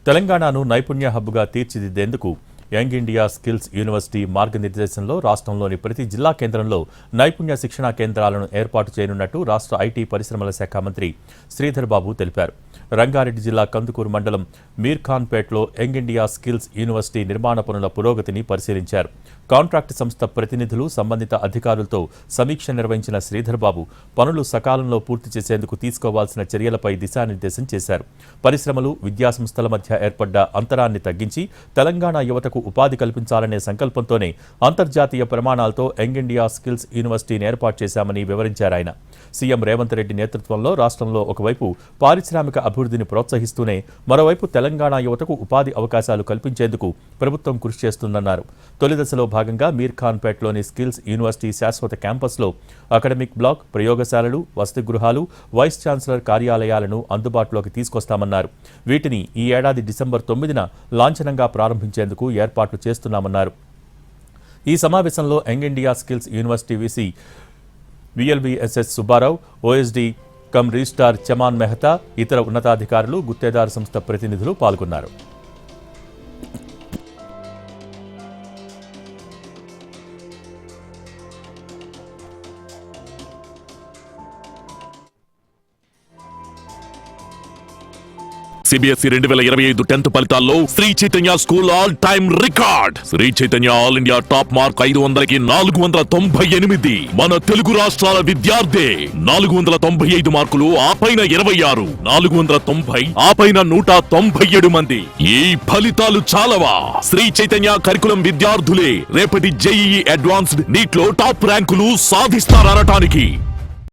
తెలంగాణను నైపుణ్య హబ్గా తీర్చిదిద్దేందుకు యంగ్ ఇండియా స్కిల్స్ యూనివర్సిటీ మార్గనిర్దేశంలో రాష్ట్రంలోని ప్రతి జిల్లా కేంద్రంలో నైపుణ్య శిక్షణా కేంద్రాలను ఏర్పాటు చేయనున్నట్టు రాష్ట్ర ఐటీ పరిశ్రమల శాఖ మంత్రి శ్రీధర్ బాబు తెలిపారు. రంగారెడ్డి జిల్లా కందుకూరు మండలం మీర్ఖాన్పేట్లో యంగ్ ఇండియా స్కిల్స్ యూనివర్సిటీ నిర్మాణ పనుల పురోగతిని పరిశీలించారు. కాంట్రాక్టు సంస్థ ప్రతినిధులు, సంబంధిత అధికారులతో సమీక్ష నిర్వహించిన శ్రీధర్ బాబు పనులు సకాలంలో పూర్తి చేసేందుకు తీసుకోవాల్సిన చర్యలపై దిశానిర్దేశం చేశారు. పరిశ్రమలు, విద్యాసంస్థల మధ్య ఏర్పడ్డ అంతరాన్ని తగ్గించి తెలంగాణ యువతకు ఉపాధి కల్పించాలనే సంకల్పంతోనే అంతర్జాతీయ ప్రమాణాలతో యంగ్ ఇండియా స్కిల్స్ యూనివర్సిటీని ఏర్పాటు చేశామని వివరించారు ఆయన. సీఎం రేవంత్ రెడ్డి నేతృత్వంలో రాష్ట్రంలో ఒకవైపు పారిశ్రామిక అభివృద్ధిని ప్రోత్సహిస్తూనే మరోవైపు తెలంగాణ యువతకు ఉపాధి అవకాశాలు కల్పించేందుకు ప్రభుత్వం కృషి చేస్తుందన్నారు. తొలి దశలో భాగంగా మీర్ఖాన్పేట్లోని స్కిల్స్ యూనివర్సిటీ శాశ్వత క్యాంపస్లో అకాడమిక్ బ్లాక్, ప్రయోగశాలలు, వసతి గృహాలు, వైస్ ఛాన్సలర్ కార్యాలయాలను అందుబాటులోకి తీసుకొస్తామన్నారు. వీటిని ఈ ఏడాది డిసెంబర్ 9న లాంఛనంగా ప్రారంభించేందుకు ఏర్పాట్లు చేస్తున్నామన్నారు. ఈ సమావేశంలో young India skills university VC VLBSS Subbarao, OSD cum registrar Chaman Mehta, ఇతర ఉన్నతాధికారులు, గుత్తేదారు సంస్థ ప్రతినిధులు పాల్గొన్నారు. CBSE 2025 10th ఫలితాల్లో Sri Chaitanya school all time record. Sri Chaitanya all India top mark 500కి 498. మన తెలుగు రాష్ట్రాల విద్యార్థి 495 మార్కులు, ఆపైన 26, 490, ఆపైన 197 మంది. ఈ ఫలితాలు చాలవా? శ్రీ చైతన్య కరికులం విద్యార్థులే రేపటి JEE అడ్వాన్స్డ్, నీట్ లో టాప్ ర్యాంకులు సాధిస్తారనటానికి.